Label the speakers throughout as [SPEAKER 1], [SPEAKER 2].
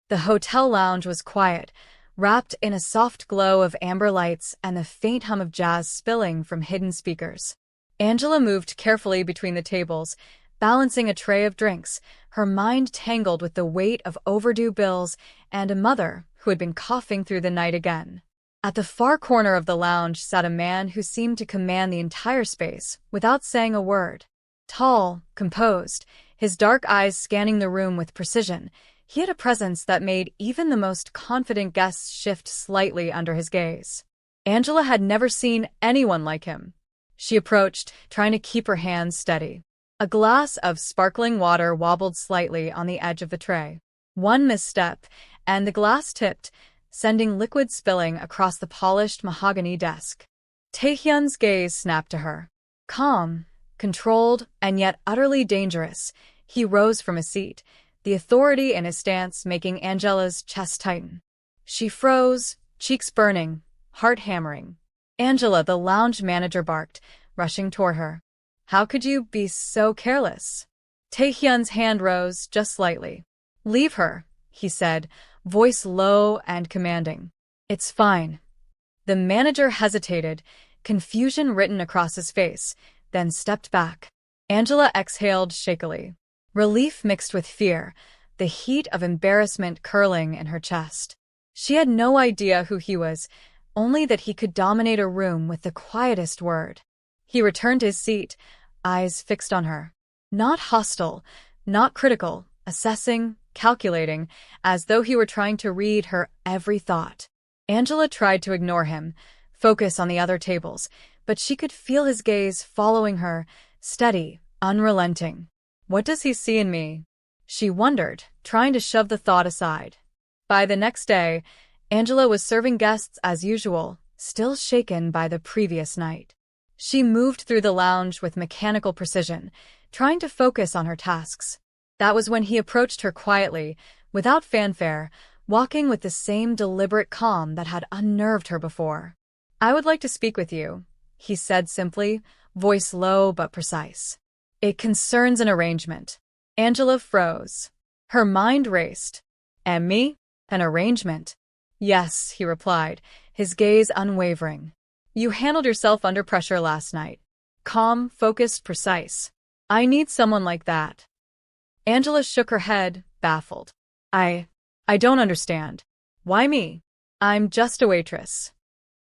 [SPEAKER 1] The hotel lounge was quiet, wrapped in a soft glow of amber lights and the faint hum of jazz spilling from hidden speakers. Angela moved carefully between the tables, balancing a tray of drinks, her mind tangled with the weight of overdue bills and a mother who had been coughing through the night again. At the far corner of the lounge sat a man who seemed to command the entire space without saying a word. Tall, composed, his dark eyes scanning the room with precision, he had a presence that made even the most confident guests shift slightly under his gaze. Angela had never seen anyone like him. She approached, trying to keep her hands steady. A glass of sparkling water wobbled slightly on the edge of the tray. One misstep, and the glass tipped, sending liquid spilling across the polished mahogany desk. Taehyun's gaze snapped to her. Calm, controlled, and yet utterly dangerous, he rose from his seat, the authority in his stance making Angela's chest tighten. She froze, cheeks burning, heart hammering. Angela, the lounge manager, barked, rushing toward her. How could you be so careless? Taehyun's hand rose just slightly. Leave her, he said, voice low and commanding. It's fine. The manager hesitated, confusion written across his face, then stepped back. Angela exhaled shakily. Relief mixed with fear, the heat of embarrassment curling in her chest. She had no idea who he was, only that he could dominate a room with the quietest word. He returned to his seat, eyes fixed on her. Not hostile, not critical, assessing, calculating, as though he were trying to read her every thought. Angela tried to ignore him, focus on the other tables, but she could feel his gaze following her, steady, unrelenting. What does he see in me? She wondered, trying to shove the thought aside. By the next day, Angela was serving guests as usual, still shaken by the previous night. She moved through the lounge with mechanical precision, trying to focus on her tasks. That was when he approached her quietly, without fanfare, walking with the same deliberate calm that had unnerved her before. I would like to speak with you, he said simply, voice low but precise. It concerns an arrangement. Angela froze. Her mind raced. And me? An arrangement? Yes, he replied, his gaze unwavering. You handled yourself under pressure last night. Calm, focused, precise. I need someone like that. Angela shook her head, baffled. I don't understand. Why me? I'm just a waitress.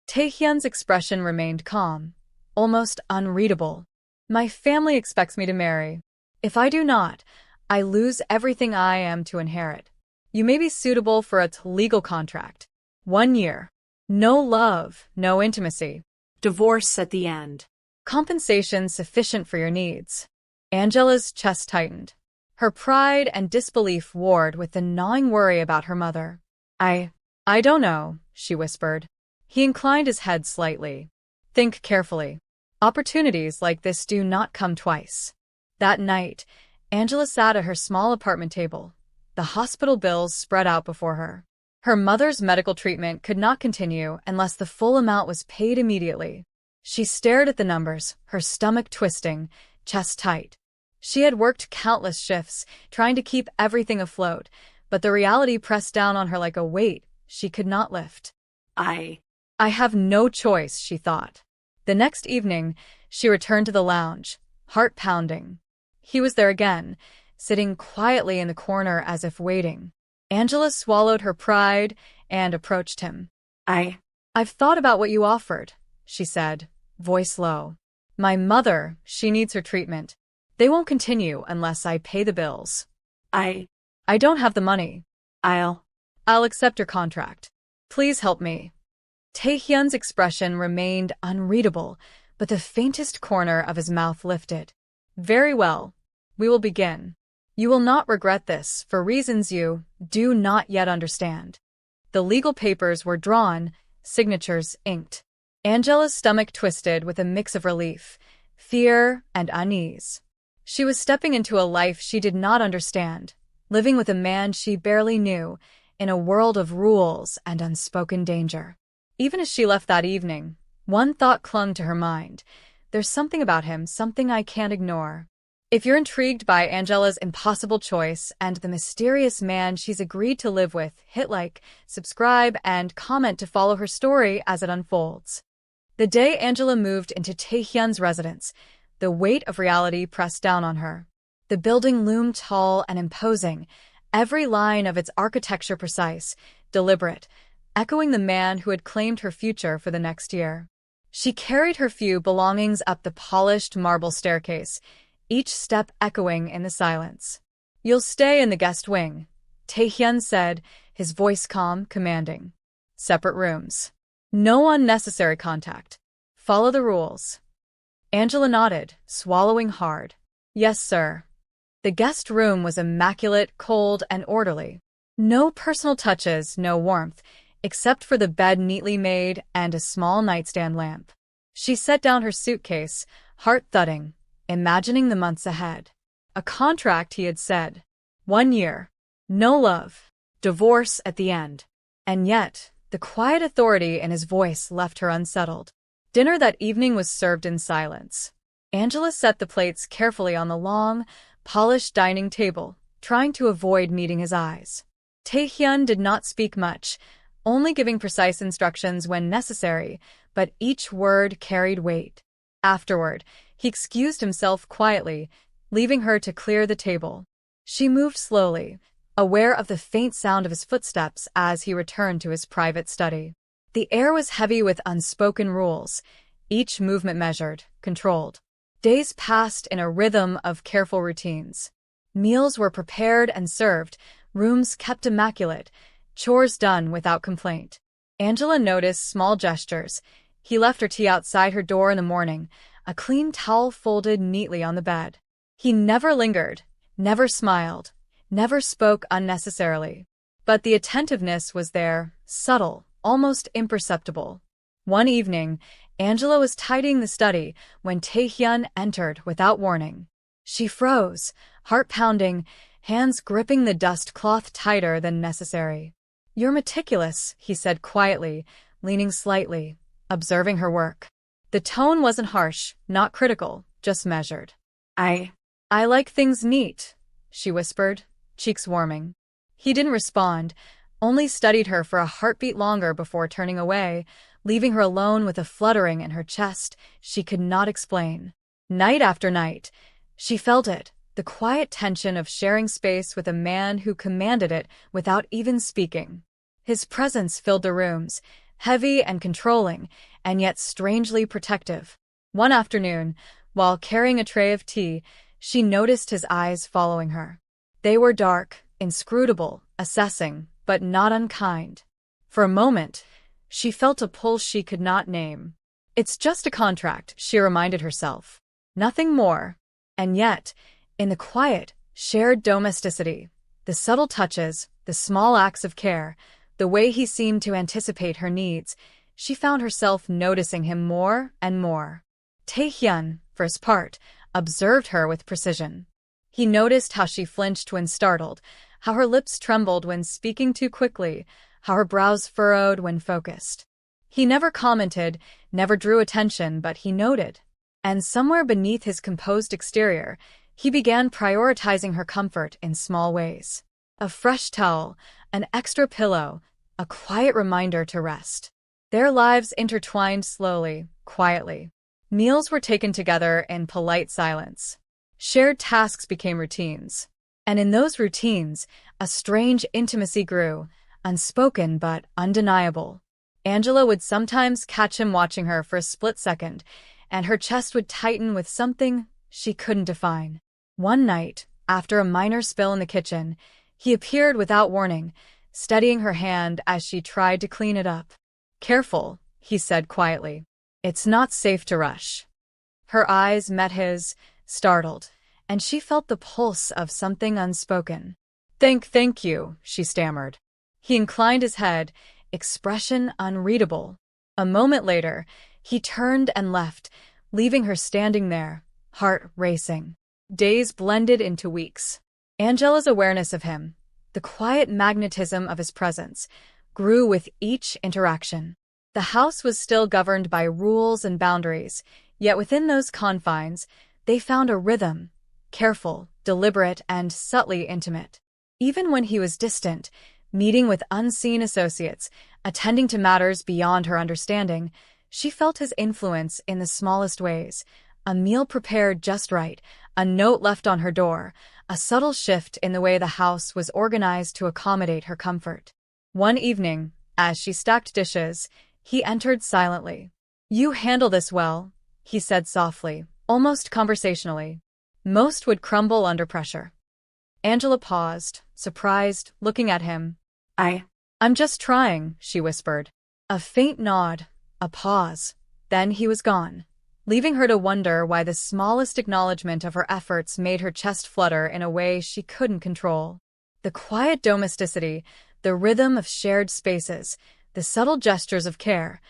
[SPEAKER 1] Taehyun's expression remained calm, almost unreadable. My family expects me to marry. If I do not, I lose everything I am to inherit. You may be suitable for a legal contract. 1 year. No love, no intimacy. Divorce at the end. Compensation sufficient for your needs. Angela's chest tightened. Her pride and disbelief warred with the gnawing worry about her mother. I don't know, she whispered. He inclined his head slightly. Think carefully. Opportunities like this do not come twice. That night, Angela sat at her small apartment table, the hospital bills spread out before her. Her mother's medical treatment could not continue unless the full amount was paid immediately. She stared at the numbers, her stomach twisting, chest tight. She had worked countless shifts, trying to keep everything afloat, but the reality pressed down on her like a weight she could not lift. I have no choice, she thought. The next evening, she returned to the lounge, heart pounding. He was there again, sitting quietly in the corner as if waiting. Angela swallowed her pride and approached him. I've thought about what you offered, she said, voice low. My mother, she needs her treatment. They won't continue unless I pay the bills. I don't have the money. I'll accept your contract. Please help me. Taehyun's expression remained unreadable, but the faintest corner of his mouth lifted. Very well. We will begin. You will not regret this for reasons you do not yet understand. The legal papers were drawn, signatures inked. Angela's stomach twisted with a mix of relief, fear, and unease. She was stepping into a life she did not understand, living with a man she barely knew, in a world of rules and unspoken danger. Even as she left that evening, one thought clung to her mind. There's something about him, something I can't ignore. If you're intrigued by Angela's impossible choice and the mysterious man she's agreed to live with, hit like, subscribe, and comment to follow her story as it unfolds. The day Angela moved into Taehyun's residence, the weight of reality pressed down on her. The building loomed tall and imposing, every line of its architecture precise, deliberate, echoing the man who had claimed her future for the next year. She carried her few belongings up the polished marble staircase, each step echoing in the silence. "You'll stay in the guest wing," Taehyun said, his voice calm, commanding. "Separate rooms. No unnecessary contact. Follow the rules." Angela nodded, swallowing hard. "Yes, sir." The guest room was immaculate, cold, and orderly. No personal touches, no warmth, except for the bed neatly made and a small nightstand lamp. She set down her suitcase, heart thudding, imagining the months ahead. A contract, he had said. 1 year. No love. Divorce at the end. And yet, the quiet authority in his voice left her unsettled. Dinner that evening was served in silence. Angela set the plates carefully on the long, polished dining table, trying to avoid meeting his eyes. Taehyun did not speak much, only giving precise instructions when necessary, but each word carried weight. Afterward, he excused himself quietly, leaving her to clear the table. She moved slowly, aware of the faint sound of his footsteps as he returned to his private study. The air was heavy with unspoken rules, each movement measured, controlled. Days passed in a rhythm of careful routines. Meals were prepared and served, rooms kept immaculate, chores done without complaint. Angela noticed small gestures. He left her tea outside her door in the morning, a clean towel folded neatly on the bed. He never lingered, never smiled, never spoke unnecessarily. But the attentiveness was there, subtle, almost imperceptible. One evening, Angela was tidying the study when Taehyun entered without warning. She froze, heart pounding, hands gripping the dust cloth tighter than necessary. "You're meticulous," he said quietly, leaning slightly, observing her work. The tone wasn't harsh, not critical, just measured. I like things neat," she whispered, cheeks warming. He didn't respond, only studied her for a heartbeat longer before turning away, leaving her alone with a fluttering in her chest she could not explain. Night after night, she felt it, the quiet tension of sharing space with a man who commanded it without even speaking. His presence filled the rooms, heavy and controlling, and yet strangely protective. One afternoon, while carrying a tray of tea, she noticed his eyes following her. They were dark, inscrutable, assessing, but not unkind. For a moment, she felt a pull she could not name. "It's just a contract," she reminded herself. Nothing more. And yet, in the quiet, shared domesticity, the subtle touches, the small acts of care, the way he seemed to anticipate her needs, she found herself noticing him more and more. Taehyun, for his part, observed her with precision. He noticed how she flinched when startled, how her lips trembled when speaking too quickly, how her brows furrowed when focused. He never commented, never drew attention, but he noted. And somewhere beneath his composed exterior, he began prioritizing her comfort in small ways. A fresh towel, an extra pillow, a quiet reminder to rest. Their lives intertwined slowly, quietly. Meals were taken together in polite silence. Shared tasks became routines. And in those routines, a strange intimacy grew, unspoken but undeniable. Angela would sometimes catch him watching her for a split second, and her chest would tighten with something she couldn't define. One night, after a minor spill in the kitchen, he appeared without warning, steadying her hand as she tried to clean it up. "Careful," he said quietly. "It's not safe to rush." Her eyes met his, startled, and she felt the pulse of something unspoken. Thank you," she stammered. He inclined his head, expression unreadable. A moment later, he turned and left, leaving her standing there, heart racing. Days blended into weeks. Angela's awareness of him, the quiet magnetism of his presence, grew with each interaction. The house was still governed by rules and boundaries, yet within those confines, they found a rhythm, careful, deliberate, and subtly intimate. Even when he was distant, meeting with unseen associates, attending to matters beyond her understanding, she felt his influence in the smallest ways. A meal prepared just right, a note left on her door, a subtle shift in the way the house was organized to accommodate her comfort. One evening, as she stacked dishes, he entered silently. "You handle this well," he said softly, almost conversationally. "Most would crumble under pressure." Angela paused, surprised, looking at him. I'm just trying," she whispered. A faint nod, a pause. Then he was gone, leaving her to wonder why the smallest acknowledgement of her efforts made her chest flutter in a way she couldn't control. The quiet domesticity, the rhythm of shared spaces, the subtle gestures of care,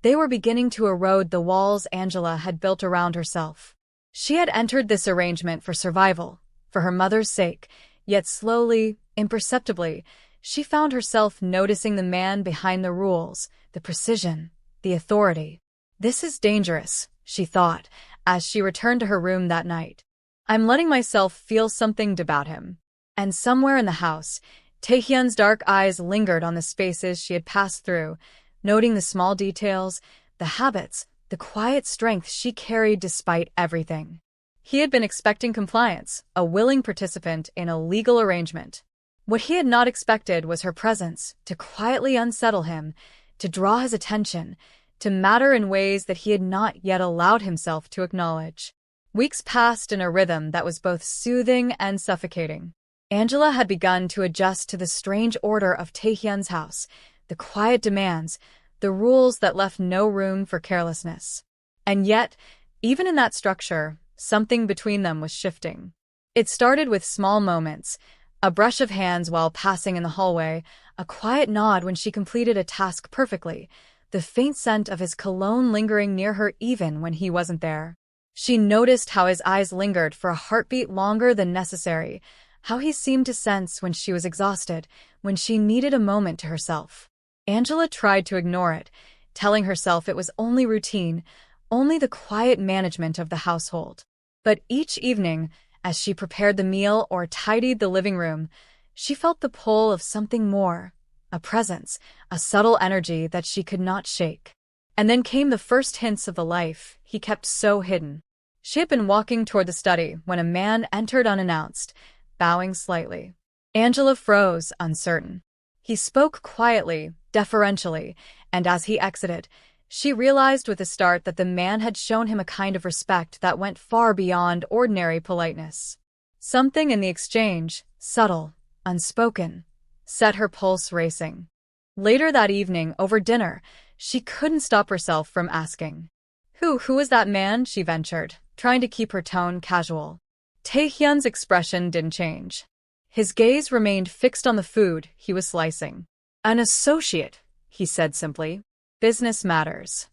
[SPEAKER 1] they were beginning to erode the walls Angela had built around herself. She had entered this arrangement for survival, for her mother's sake, yet slowly, imperceptibly, she found herself noticing the man behind the rules, the precision, the authority. "This is dangerous," she thought, as she returned to her room that night. "I'm letting myself feel something about him." And somewhere in the house, Taehyun's dark eyes lingered on the spaces she had passed through, noting the small details, the habits, the quiet strength she carried despite everything. He had been expecting compliance, a willing participant in a legal arrangement. What he had not expected was her presence, to quietly unsettle him, to draw his attention, to matter in ways that he had not yet allowed himself to acknowledge. Weeks passed in a rhythm that was both soothing and suffocating. Angela had begun to adjust to the strange order of Taehyun's house, the quiet demands, the rules that left no room for carelessness. And yet, even in that structure, something between them was shifting. It started with small moments, a brush of hands while passing in the hallway, a quiet nod when she completed a task perfectly, the faint scent of his cologne lingering near her even when he wasn't there. She noticed how his eyes lingered for a heartbeat longer than necessary, how he seemed to sense when she was exhausted, when she needed a moment to herself. Angela tried to ignore it, telling herself it was only routine, only the quiet management of the household. But each evening, as she prepared the meal or tidied the living room, she felt the pull of something more, a presence, a subtle energy that she could not shake. And then came the first hints of the life he kept so hidden. She had been walking toward the study when a man entered unannounced, bowing slightly. Angela froze, uncertain. He spoke quietly, deferentially, and as he exited, she realized with a start that the man had shown him a kind of respect that went far beyond ordinary politeness. Something in the exchange, subtle, unspoken, set her pulse racing. Later that evening, over dinner, she couldn't stop herself from asking. Who is that man?" she ventured, trying to keep her tone casual. Taehyun's expression didn't change. His gaze remained fixed on the food he was slicing. "An associate," he said simply. "Business matters."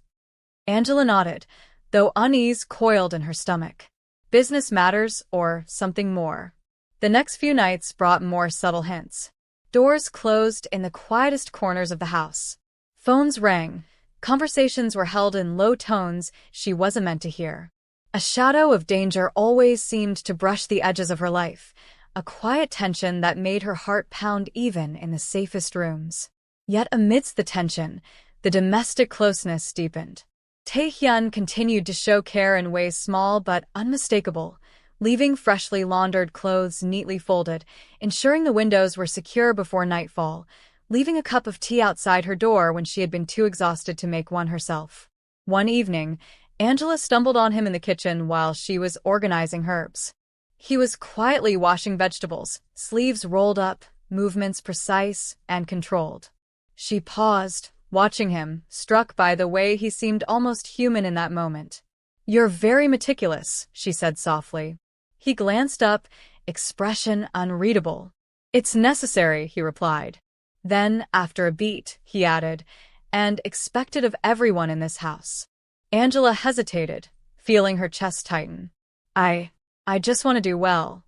[SPEAKER 1] Angela nodded, though unease coiled in her stomach. Business matters, or something more. The next few nights brought more subtle hints. Doors closed in the quietest corners of the house. Phones rang. Conversations were held in low tones she wasn't meant to hear. A shadow of danger always seemed to brush the edges of her life, a quiet tension that made her heart pound even in the safest rooms. Yet amidst the tension, the domestic closeness deepened. Taehyun continued to show care in ways small but unmistakable, leaving freshly laundered clothes neatly folded, ensuring the windows were secure before nightfall, leaving a cup of tea outside her door when she had been too exhausted to make one herself. One evening, Angela stumbled on him in the kitchen while she was organizing herbs. He was quietly washing vegetables, sleeves rolled up, movements precise and controlled. She paused, watching him, struck by the way he seemed almost human in that moment. "You're very meticulous," she said softly. He glanced up, expression unreadable. "It's necessary," he replied. Then, after a beat, he added, "and expected of everyone in this house." Angela hesitated, feeling her chest tighten. I just want to do well."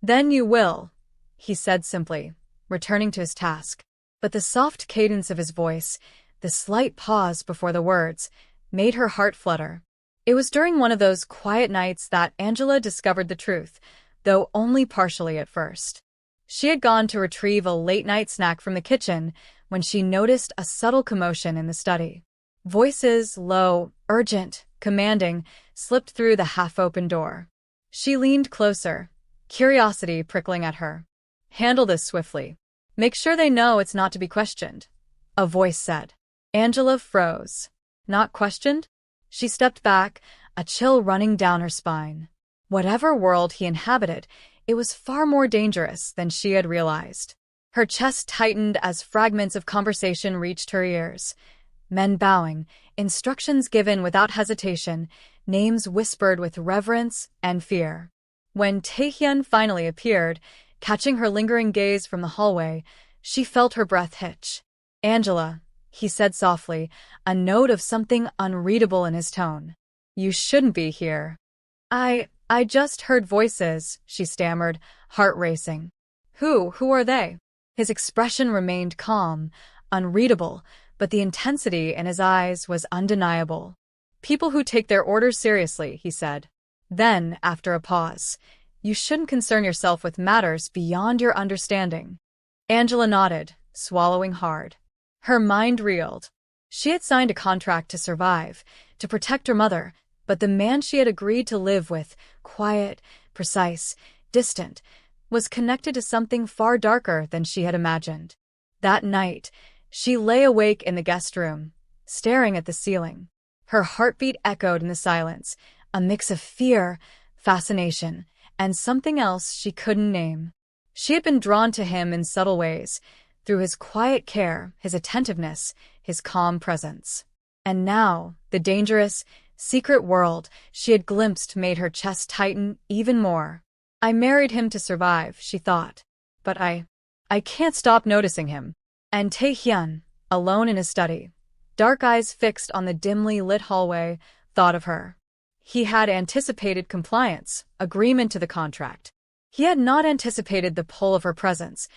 [SPEAKER 1] "Then you will," he said simply, returning to his task. But the soft cadence of his voice, the slight pause before the words, made her heart flutter. It was during one of those quiet nights that Angela discovered the truth, though only partially at first. She had gone to retrieve a late-night snack from the kitchen when she noticed a subtle commotion in the study. Voices, low, urgent, commanding, slipped through the half-open door. She leaned closer, curiosity prickling at her. "Handle this swiftly. Make sure they know it's not to be questioned," a voice said. Angela froze. Not questioned? She stepped back, a chill running down her spine. Whatever world he inhabited, it was far more dangerous than she had realized. Her chest tightened as fragments of conversation reached her ears. Men bowing, instructions given without hesitation, names whispered with reverence and fear. When Taehyun finally appeared, catching her lingering gaze from the hallway, she felt her breath hitch. "Angela," he said softly, a note of something unreadable in his tone. "You shouldn't be here." I just heard voices," she stammered, heart racing. Who are they?" His expression remained calm, unreadable, but the intensity in his eyes was undeniable. "People who take their orders seriously," he said. Then, after a pause, "You shouldn't concern yourself with matters beyond your understanding." Angela nodded, swallowing hard. Her mind reeled. She had signed a contract to survive, to protect her mother, but the man she had agreed to live with, quiet, precise, distant, was connected to something far darker than she had imagined. That night, she lay awake in the guest room, staring at the ceiling. Her heartbeat echoed in the silence, a mix of fear, fascination, and something else she couldn't name. She had been drawn to him in subtle ways, through his quiet care, his attentiveness, his calm presence. And now, the dangerous, secret world she had glimpsed made her chest tighten even more. "I married him to survive," she thought. "But I can't stop noticing him." And Taehyun, alone in his study, dark eyes fixed on the dimly lit hallway, thought of her. He had anticipated compliance, agreement to the contract. He had not anticipated the pull of her presence,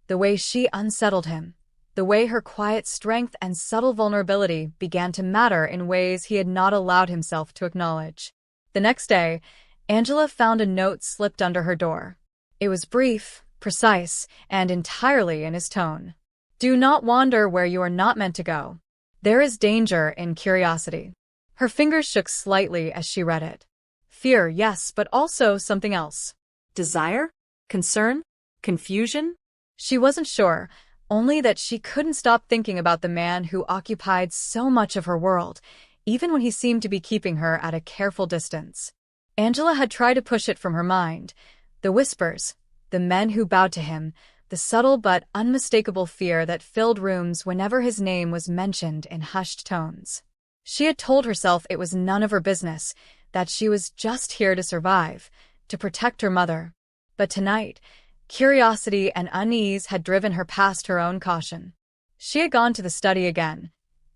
[SPEAKER 1] the way she unsettled him, the way her quiet strength and subtle vulnerability began to matter in ways he had not allowed himself to acknowledge. The next day, Angela found a note slipped under her door. It was brief, precise, and entirely in his tone. "Do not wander where you are not meant to go. There is danger in curiosity." Her fingers shook slightly as she read it. Fear, yes, but also something else. Desire? Concern? Confusion? She wasn't sure, only that she couldn't stop thinking about the man who occupied so much of her world, even when he seemed to be keeping her at a careful distance. Angela had tried to push it from her mind. The whispers, the men who bowed to him, the subtle but unmistakable fear that filled rooms whenever his name was mentioned in hushed tones. She had told herself it was none of her business, that she was just here to survive, to protect her mother. But tonight, curiosity and unease had driven her past her own caution. She had gone to the study again,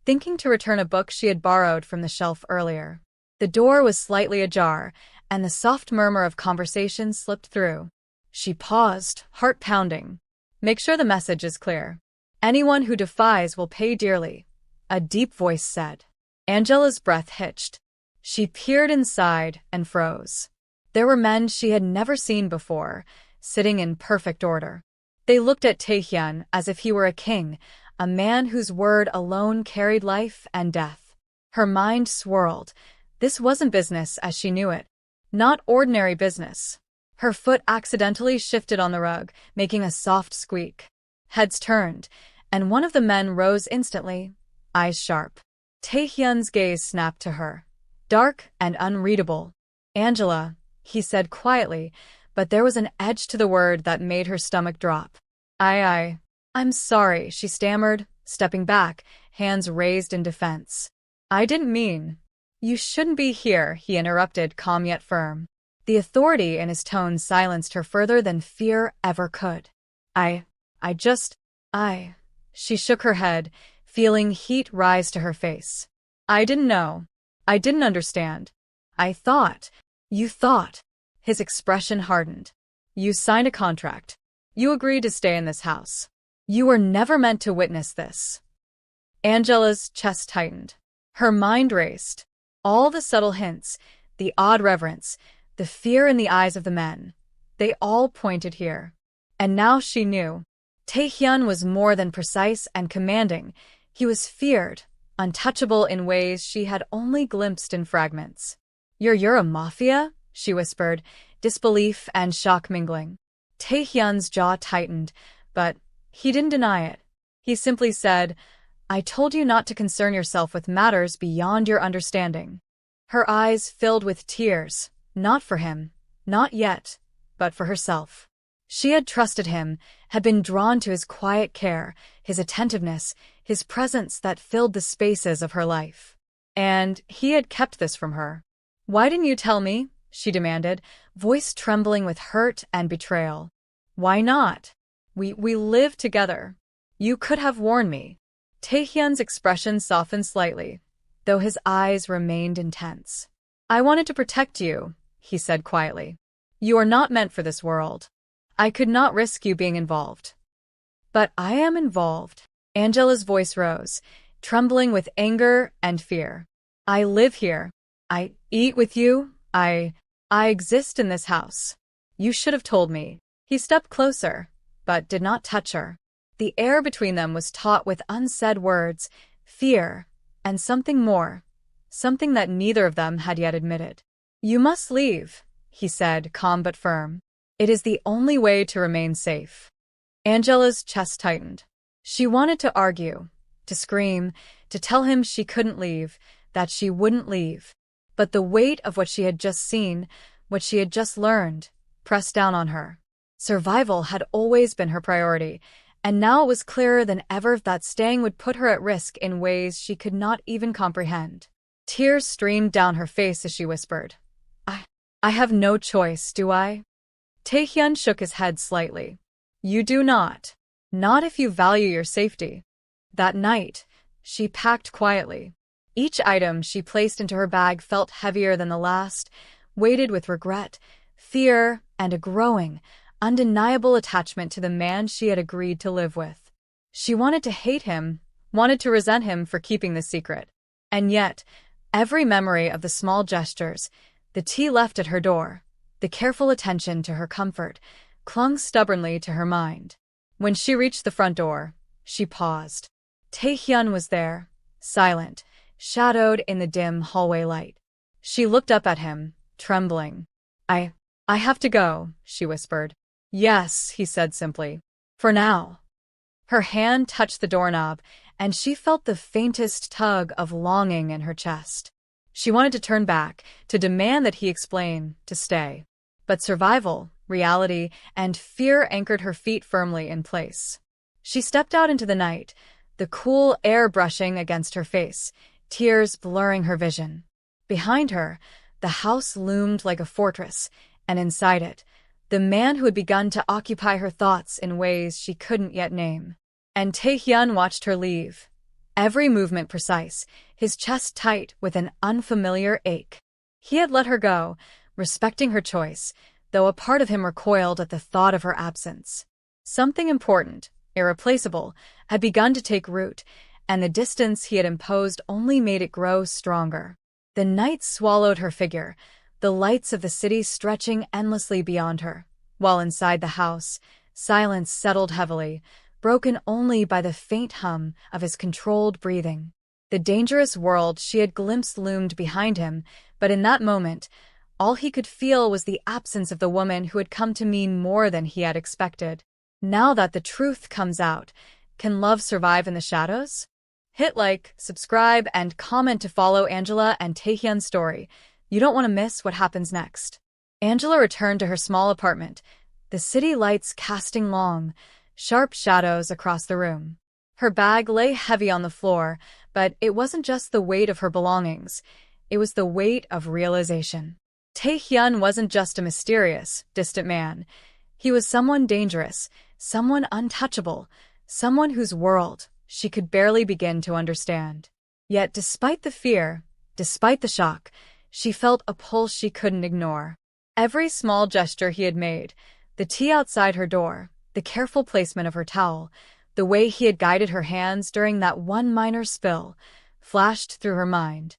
[SPEAKER 1] thinking to return a book she had borrowed from the shelf earlier. The door was slightly ajar, and the soft murmur of conversation slipped through. She paused, heart pounding. "Make sure the message is clear. Anyone who defies will pay dearly," a deep voice said. Angela's breath hitched. She peered inside and froze. There were men she had never seen before, sitting in perfect order. They looked at Taehyun as if he were a king, a man whose word alone carried life and death. Her mind swirled. This wasn't business as she knew it. Not ordinary business. Her foot accidentally shifted on the rug, making a soft squeak. Heads turned, and one of the men rose instantly, eyes sharp. Taehyun's gaze snapped to her. Dark and unreadable. "Angela," he said quietly, but there was an edge to the word that made her stomach drop. I'm sorry," she stammered, stepping back, hands raised in defense. "I didn't mean." "You shouldn't be here," he interrupted, calm yet firm. The authority in his tone silenced her further than fear ever could. She shook her head, feeling heat rise to her face. "I didn't know. I didn't understand. You thought. His expression hardened. "You signed a contract. You agreed to stay in this house. You were never meant to witness this." Angela's chest tightened. Her mind raced. All the subtle hints, the odd reverence, the fear in the eyes of the men, they all pointed here. And now she knew. Taehyun was more than precise and commanding. He was feared, untouchable in ways she had only glimpsed in fragments. You're a Mafia?" she whispered, disbelief and shock mingling. Taehyun's jaw tightened, but he didn't deny it. He simply said, "I told you not to concern yourself with matters beyond your understanding." Her eyes filled with tears, not for him, not yet, but for herself. She had trusted him, had been drawn to his quiet care, his attentiveness, his presence that filled the spaces of her life. And he had kept this from her. "Why didn't you tell me?" she demanded, voice trembling with hurt and betrayal. "Why not? We live together. You could have warned me." Taehyun's expression softened slightly, though his eyes remained intense. "I wanted to protect you," he said quietly. "You are not meant for this world. I could not risk you being involved." "But I am involved." Angela's voice rose, trembling with anger and fear. "I live here. I eat with you. I exist in this house. You should have told me." He stepped closer, but did not touch her. The air between them was taut with unsaid words, fear, and something more, something that neither of them had yet admitted. "You must leave," he said, calm but firm. "It is the only way to remain safe." Angela's chest tightened. She wanted to argue, to scream, to tell him she couldn't leave, that she wouldn't leave. But the weight of what she had just seen, what she had just learned, pressed down on her. Survival had always been her priority, and now it was clearer than ever that staying would put her at risk in ways she could not even comprehend. Tears streamed down her face as she whispered, I have no choice, do I?" Taehyun shook his head slightly. "You do not. Not if you value your safety." That night, she packed quietly. Each item she placed into her bag felt heavier than the last, weighted with regret, fear, and a growing, undeniable attachment to the man she had agreed to live with. She wanted to hate him, wanted to resent him for keeping the secret. And yet, every memory of the small gestures, the tea left at her door, the careful attention to her comfort, clung stubbornly to her mind. When she reached the front door, she paused. Taehyun was there, silent, shadowed in the dim hallway light. She looked up at him, trembling. I have to go," she whispered. "Yes," he said simply. "For now." Her hand touched the doorknob, and she felt the faintest tug of longing in her chest. She wanted to turn back, to demand that he explain, to stay. But survival, reality, and fear anchored her feet firmly in place. She stepped out into the night, the cool air brushing against her face, tears blurring her vision. Behind her, the house loomed like a fortress, and inside it, the man who had begun to occupy her thoughts in ways she couldn't yet name. And Taehyun watched her leave. Every movement precise, his chest tight with an unfamiliar ache. He had let her go, respecting her choice, though a part of him recoiled at the thought of her absence. Something important, irreplaceable, had begun to take root, and the distance he had imposed only made it grow stronger. The night swallowed her figure, the lights of the city stretching endlessly beyond her, while inside the house, silence settled heavily, broken only by the faint hum of his controlled breathing. The dangerous world she had glimpsed loomed behind him, but in that moment, all he could feel was the absence of the woman who had come to mean more than he had expected. Now that the truth comes out, can love survive in the shadows? Hit like, subscribe, and comment to follow Angela and Taehyun's story. You don't want to miss what happens next. Angela returned to her small apartment, the city lights casting long, sharp shadows across the room. Her bag lay heavy on the floor, but it wasn't just the weight of her belongings. It was the weight of realization. Taehyun wasn't just a mysterious, distant man. He was someone dangerous, someone untouchable, someone whose world she could barely begin to understand. Yet despite the fear, despite the shock, she felt a pull she couldn't ignore. Every small gesture he had made, the tea outside her door, the careful placement of her towel, the way he had guided her hands during that one minor spill, flashed through her mind.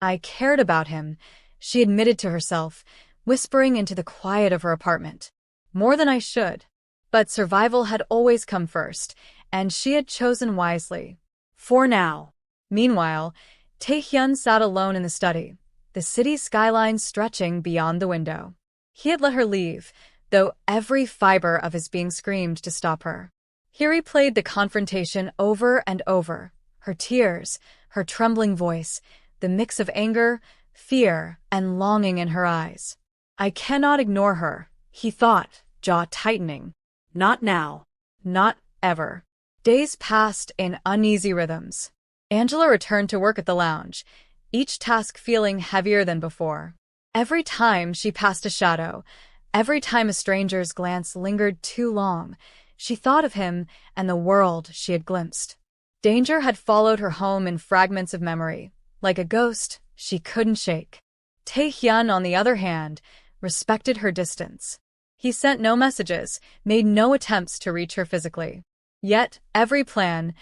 [SPEAKER 1] I cared about him, she admitted to herself, whispering into the quiet of her apartment. More than I should. But survival had always come first, and she had chosen wisely. For now. Meanwhile, Taehyun sat alone in the study, the city skyline stretching beyond the window. He had let her leave, though every fiber of his being screamed to stop her. He replayed the confrontation over and over, her tears, her trembling voice, the mix of anger, fear, and longing in her eyes. I cannot ignore her, he thought, jaw tightening. Not now. Not ever. Days passed in uneasy rhythms. Angela returned to work at the lounge, each task feeling heavier than before. Every time she passed a shadow, every time a stranger's glance lingered too long, she thought of him and the world she had glimpsed. Danger had followed her home in fragments of memory, like a ghost she couldn't shake. Taehyun, on the other hand, respected her distance. He sent no messages, made no attempts to reach her physically. Yet every plan,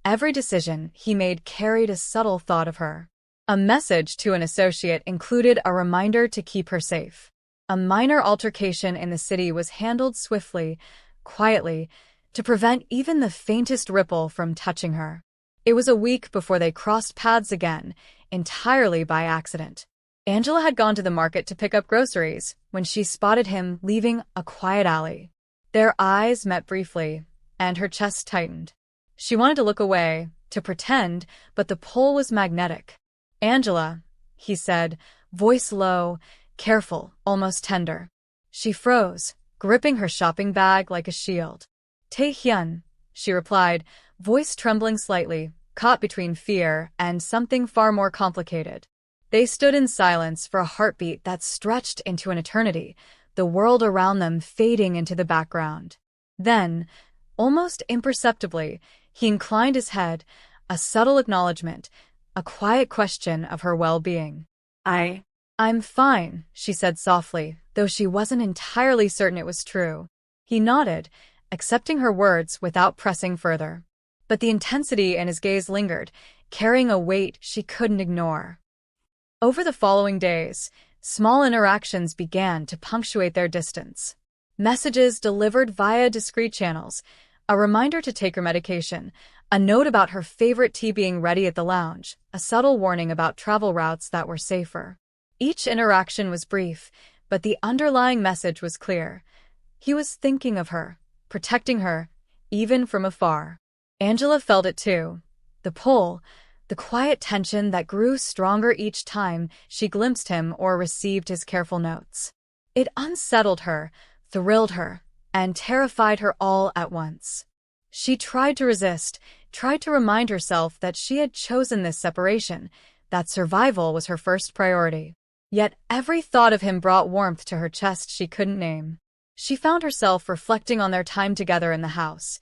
[SPEAKER 1] every decision he made carried a subtle thought of her. A message to an associate included a reminder to keep her safe. A minor altercation in the city was handled swiftly, quietly, to prevent even the faintest ripple from touching her. It was a week before they crossed paths again, entirely by accident. Angela had gone to the market to pick up groceries when she spotted him leaving a quiet alley. Their eyes met briefly, and her chest tightened. She wanted to look away, to pretend, but the pull was magnetic. "Angela," he said, voice low, careful, almost tender. She froze, gripping her shopping bag like a shield. "Taehyun," she replied, voice trembling slightly, caught between fear and something far more complicated. They stood in silence for a heartbeat that stretched into an eternity, the world around them fading into the background. Then, almost imperceptibly, he inclined his head, a subtle acknowledgement, a quiet question of her well-being. I'm fine," she said softly, though she wasn't entirely certain it was true. He nodded, accepting her words without pressing further. But the intensity in his gaze lingered, carrying a weight she couldn't ignore. Over the following days, small interactions began to punctuate their distance. Messages delivered via discreet channels, a reminder to take her medication, a note about her favorite tea being ready at the lounge, a subtle warning about travel routes that were safer. Each interaction was brief, but the underlying message was clear. He was thinking of her, protecting her, even from afar. Angela felt it too. The pull, the quiet tension that grew stronger each time she glimpsed him or received his careful notes. It unsettled her, thrilled her, and terrified her all at once. She tried to resist, tried to remind herself that she had chosen this separation, that survival was her first priority. Yet every thought of him brought warmth to her chest she couldn't name. She found herself reflecting on their time together in the house,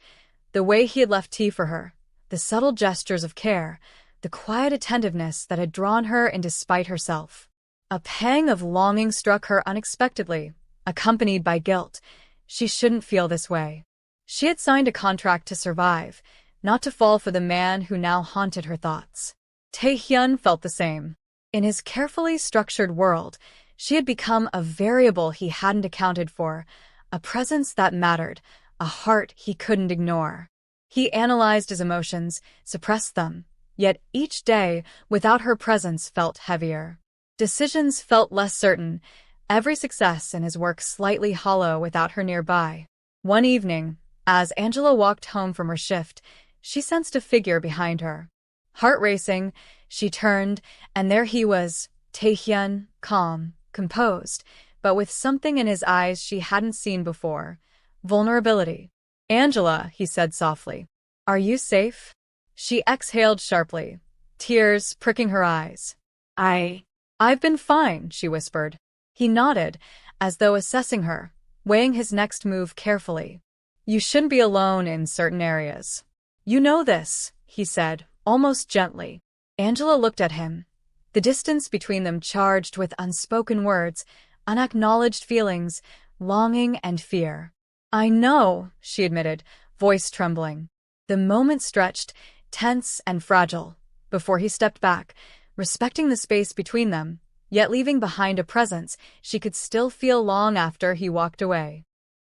[SPEAKER 1] the way he had left tea for her, the subtle gestures of care, the quiet attentiveness that had drawn her in despite herself. A pang of longing struck her unexpectedly, accompanied by guilt. She shouldn't feel this way. She had signed a contract to survive, not to fall for the man who now haunted her thoughts. Taehyun felt the same. In his carefully structured world, she had become a variable he hadn't accounted for, a presence that mattered, a heart he couldn't ignore. He analyzed his emotions, suppressed them, yet each day, without her presence, felt heavier. Decisions felt less certain, every success in his work slightly hollow without her nearby. One evening, as Angela walked home from her shift, she sensed a figure behind her. Heart racing, she turned, and there he was, Taehyun, calm, composed, but with something in his eyes she hadn't seen before. Vulnerability. "Angela," he said softly, "are you safe?" She exhaled sharply, tears pricking her eyes. I've been fine," she whispered. He nodded, as though assessing her, weighing his next move carefully. "You shouldn't be alone in certain areas. You know this," he said, almost gently. Angela looked at him, the distance between them charged with unspoken words, unacknowledged feelings, longing and fear. "I know," she admitted, voice trembling. The moment stretched, tense and fragile, before he stepped back, respecting the space between them, yet leaving behind a presence she could still feel long after he walked away.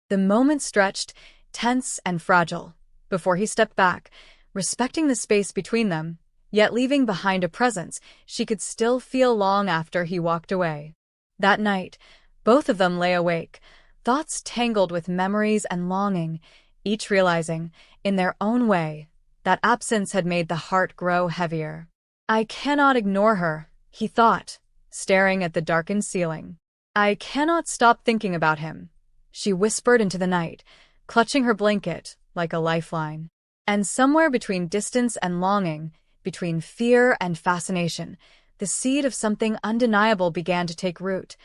[SPEAKER 1] The moment stretched, tense and fragile, before he stepped back, respecting the space between them, yet leaving behind a presence she could still feel long after he walked away. That night, both of them lay awake, thoughts tangled with memories and longing, each realizing, in their own way, that absence had made the heart grow heavier. I cannot ignore her, he thought, staring at the darkened ceiling. I cannot stop thinking about him, she whispered into the night, clutching her blanket like a lifeline. And somewhere between distance and longing, between fear and fascination, the seed of something undeniable began to take root,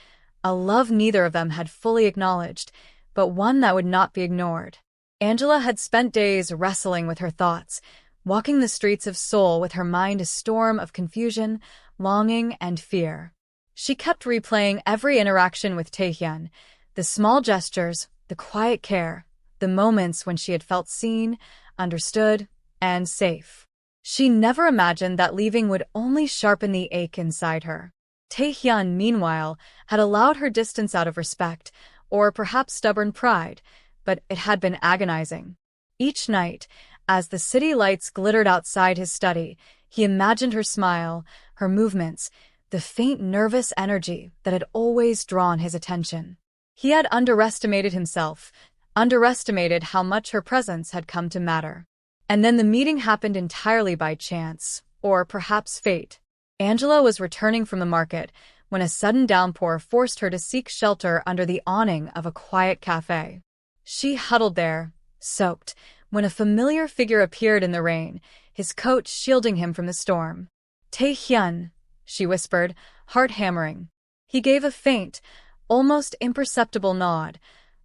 [SPEAKER 1] a love neither of them had fully acknowledged, but one that would not be ignored. Angela had spent days wrestling with her thoughts, walking the streets of Seoul with her mind a storm of confusion, longing, and fear. She kept replaying every interaction with Taehyun, the small gestures, the quiet care, the moments when she had felt seen, understood, and safe. She never imagined that leaving would only sharpen the ache inside her. Taehyun, meanwhile, had allowed her distance out of respect, or perhaps stubborn pride, but it had been agonizing. Each night, as the city lights glittered outside his study, he imagined her smile, her movements, the faint nervous energy that had always drawn his attention. He had underestimated himself, underestimated how much her presence had come to matter. And then the meeting happened entirely by chance, or perhaps fate. Angela was returning from the market when a sudden downpour forced her to seek shelter under the awning of a quiet cafe. She huddled there, soaked, when a familiar figure appeared in the rain, his coat shielding him from the storm. "Taehyun," she whispered, heart hammering. He gave a faint, almost imperceptible nod,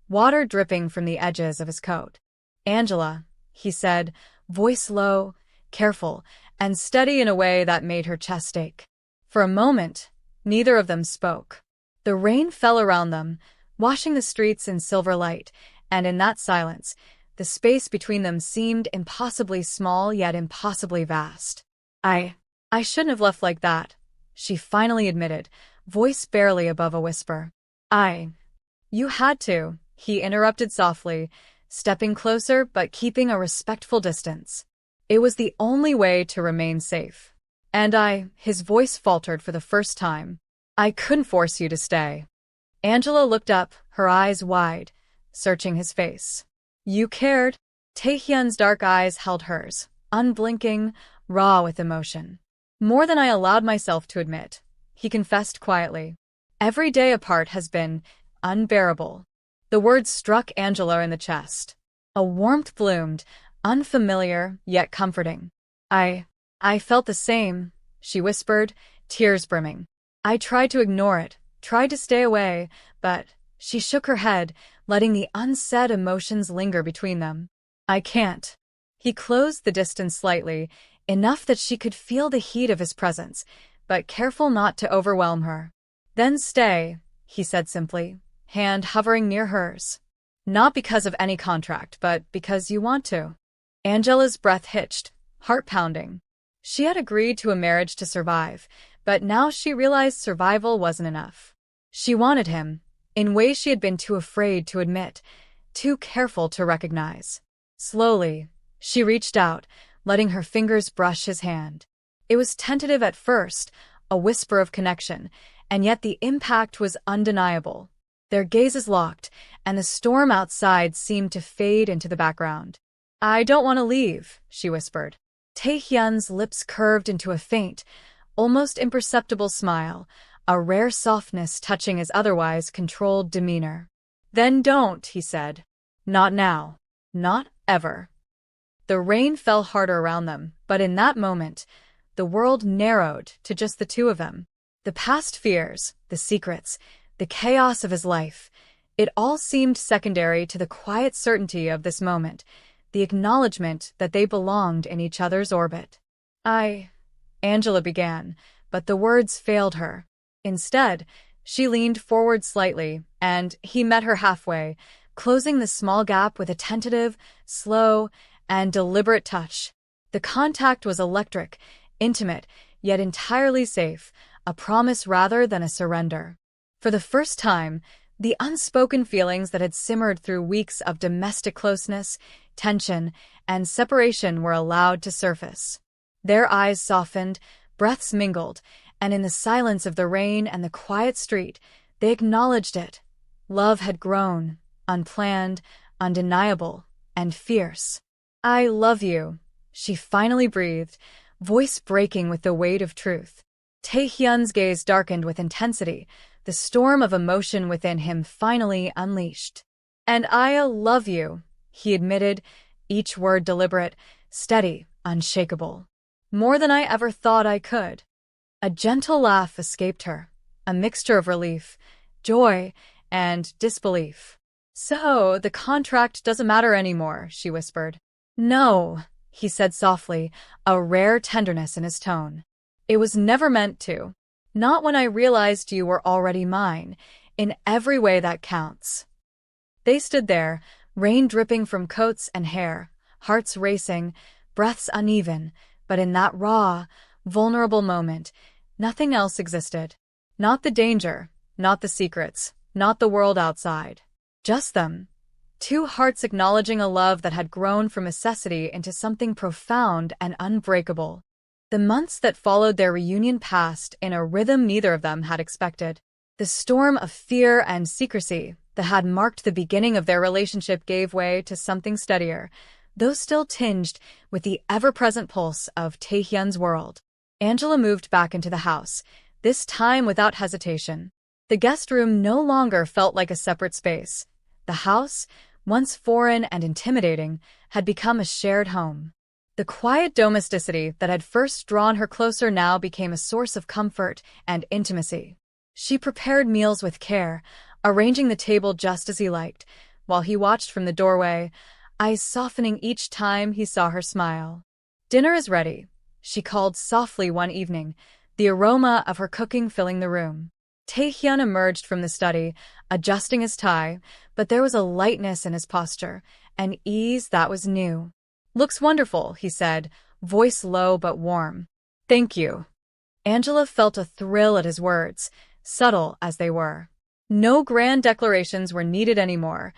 [SPEAKER 1] water dripping from the edges of his coat. "Angela," he said, voice low, careful, and steady in a way that made her chest ache. For a moment, neither of them spoke. The rain fell around them, washing the streets in silver light, and in that silence, the space between them seemed impossibly small yet impossibly vast. I shouldn't have left like that," she finally admitted, voice barely above a whisper. You had to," he interrupted softly, stepping closer but keeping a respectful distance. "It was the only way to remain safe. And his voice faltered for the first time. "I couldn't force you to stay." Angela looked up, her eyes wide, searching his face. "You cared?" Taehyun's dark eyes held hers, unblinking, raw with emotion. "More than I allowed myself to admit," he confessed quietly. "Every day apart has been unbearable." The words struck Angela in the chest. A warmth bloomed, unfamiliar yet comforting. I felt the same," she whispered, tears brimming. "I tried to ignore it, tried to stay away, but..." She shook her head, letting the unsaid emotions linger between them. "I can't." He closed the distance slightly, enough that she could feel the heat of his presence, but careful not to overwhelm her. "Then stay," he said simply, hand hovering near hers. "Not because of any contract, but because you want to." Angela's breath hitched, heart pounding. She had agreed to a marriage to survive, but now she realized survival wasn't enough. She wanted him, in ways she had been too afraid to admit, too careful to recognize. Slowly, she reached out, letting her fingers brush his hand. It was tentative at first, a whisper of connection, and yet the impact was undeniable. Their gazes locked, and the storm outside seemed to fade into the background. "I don't want to leave," she whispered. Taehyun's lips curved into a faint, almost imperceptible smile, a rare softness touching his otherwise controlled demeanor. "Then don't," he said. "Not now. Not ever." The rain fell harder around them, but in that moment, the world narrowed to just the two of them. The past fears, the secrets, the chaos of his life, it all seemed secondary to the quiet certainty of this moment, the acknowledgement that they belonged in each other's orbit. Angela began, but the words failed her. Instead, she leaned forward slightly, and he met her halfway, closing the small gap with a tentative, slow, and deliberate touch. The contact was electric, intimate, yet entirely safe, a promise rather than a surrender. For the first time, the unspoken feelings that had simmered through weeks of domestic closeness, tension, and separation were allowed to surface. Their eyes softened, breaths mingled, and in the silence of the rain and the quiet street, they acknowledged it. Love had grown, unplanned, undeniable, and fierce. "I love you," she finally breathed, voice breaking with the weight of truth. Taehyun's gaze darkened with intensity, the storm of emotion within him finally unleashed. "And I love you," he admitted, each word deliberate, steady, unshakable. "More than I ever thought I could." A gentle laugh escaped her, a mixture of relief, joy, and disbelief. "So, the contract doesn't matter anymore," she whispered. "No," he said softly, a rare tenderness in his tone. "It was never meant to. Not when I realized you were already mine, in every way that counts." They stood there, rain dripping from coats and hair, hearts racing, breaths uneven, but in that raw, vulnerable moment, nothing else existed. Not the danger, not the secrets, not the world outside. Just them. Two hearts acknowledging a love that had grown from necessity into something profound and unbreakable. The months that followed their reunion passed in a rhythm neither of them had expected. The storm of fear and secrecy that had marked the beginning of their relationship gave way to something steadier, though still tinged with the ever-present pulse of Taehyun's world. Angela moved back into the house, this time without hesitation. The guest room no longer felt like a separate space. The house, once foreign and intimidating, had become a shared home. The quiet domesticity that had first drawn her closer now became a source of comfort and intimacy. She prepared meals with care, arranging the table just as he liked, while he watched from the doorway, eyes softening each time he saw her smile. "Dinner is ready," she called softly one evening, the aroma of her cooking filling the room. Taehyun emerged from the study, adjusting his tie, but there was a lightness in his posture, an ease that was new. "Looks wonderful," he said, voice low but warm. "Thank you." Angela felt a thrill at his words, subtle as they were. No grand declarations were needed anymore.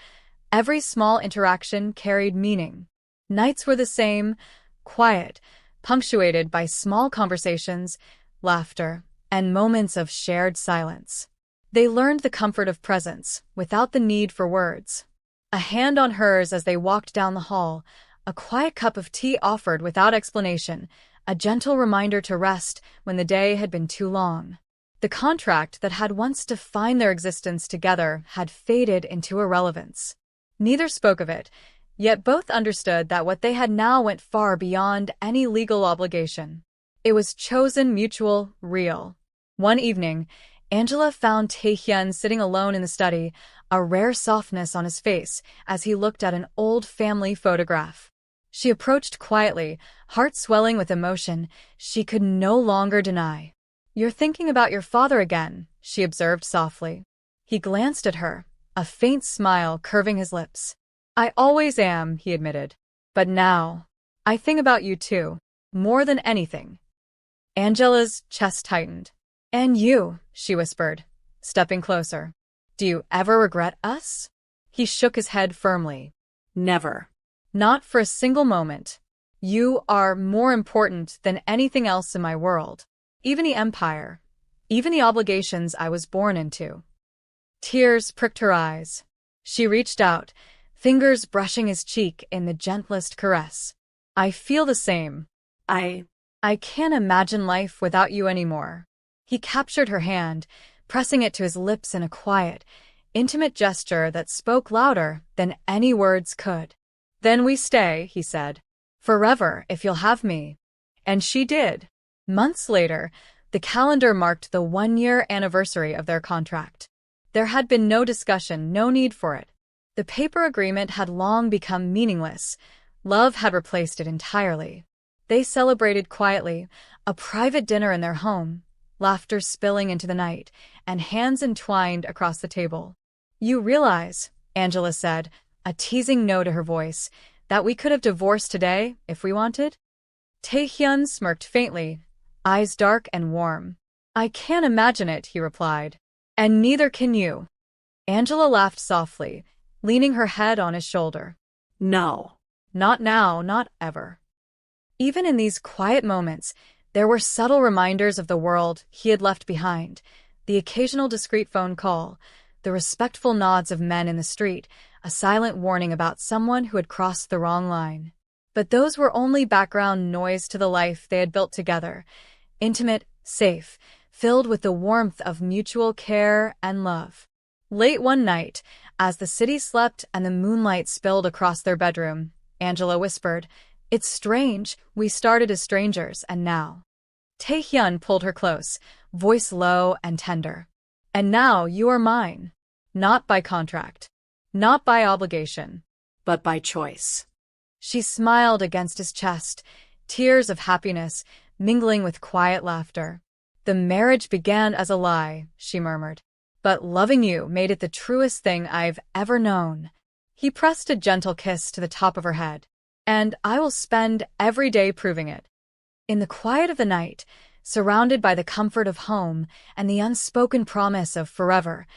[SPEAKER 1] Every small interaction carried meaning. Nights were the same, quiet, punctuated by small conversations, laughter, and moments of shared silence. They learned the comfort of presence, without the need for words. A hand on hers as they walked down the hall, a quiet cup of tea offered without explanation, a gentle reminder to rest when the day had been too long. The contract that had once defined their existence together had faded into irrelevance. Neither spoke of it, yet both understood that what they had now went far beyond any legal obligation. It was chosen, mutual, real. One evening, Angela found Taehyun sitting alone in the study, a rare softness on his face as he looked at an old family photograph. She approached quietly, heart swelling with emotion she could no longer deny. "You're thinking about your father again," she observed softly. He glanced at her, a faint smile curving his lips. "I always am," he admitted. "But now, I think about you too, more than anything." Angela's chest tightened. "And you," she whispered, stepping closer. "Do you ever regret us?" He shook his head firmly. "Never. Not for a single moment. You are more important than anything else in my world. Even the empire. Even the obligations I was born into." Tears pricked her eyes. She reached out, fingers brushing his cheek in the gentlest caress. "I feel the same. I can't imagine life without you anymore." He captured her hand, pressing it to his lips in a quiet, intimate gesture that spoke louder than any words could. "Then we stay," he said. "Forever, if you'll have me." And she did. Months later, the calendar marked the 1-year anniversary of their contract. There had been no discussion, no need for it. The paper agreement had long become meaningless. Love had replaced it entirely. They celebrated quietly, a private dinner in their home, laughter spilling into the night, and hands entwined across the table. "You realize," Angela said, a teasing no to her voice, "that we could have divorced today if we wanted?" Taehyun smirked faintly, eyes dark and warm. "I can't imagine it," he replied. "And neither can you." Angela laughed softly, leaning her head on his shoulder.
[SPEAKER 2] "No.
[SPEAKER 1] Not now, not ever." Even in these quiet moments, there were subtle reminders of the world he had left behind. The occasional discreet phone call, the respectful nods of men in the street, a silent warning about someone who had crossed the wrong line. But those were only background noise to the life they had built together, intimate, safe, filled with the warmth of mutual care and love. Late one night, as the city slept and the moonlight spilled across their bedroom, Angela whispered, "It's strange, we started as strangers, and now." Taehyun pulled her close, voice low and tender. "And now you are mine. Not by contract. Not by obligation.
[SPEAKER 2] But by choice."
[SPEAKER 1] She smiled against his chest, tears of happiness mingling with quiet laughter. "The marriage began as a lie," she murmured. "But loving you made it the truest thing I've ever known." He pressed a gentle kiss to the top of her head. "And I will spend every day proving it." In the quiet of the night, surrounded by the comfort of home and the unspoken promise of forever,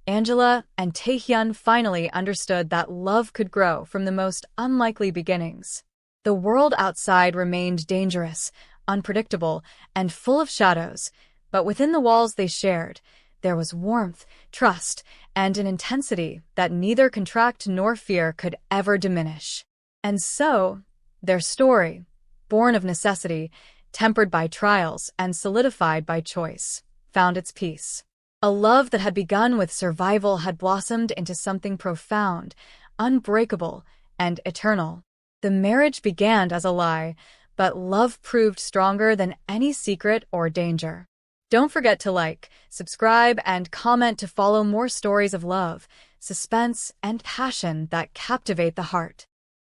[SPEAKER 1] Angela and Taehyun finally understood that love could grow from the most unlikely beginnings. The world outside remained dangerous, unpredictable, and full of shadows, but within the walls they shared, there was warmth, trust, and an intensity that neither contract nor fear could ever diminish. And so, their story, born of necessity, tempered by trials and solidified by choice, found its peace. A love that had begun with survival had blossomed into something profound, unbreakable, and eternal. The marriage began as a lie, but love proved stronger than any secret or danger. Don't forget to like, subscribe, and comment to follow more stories of love, suspense, and passion that captivate the heart.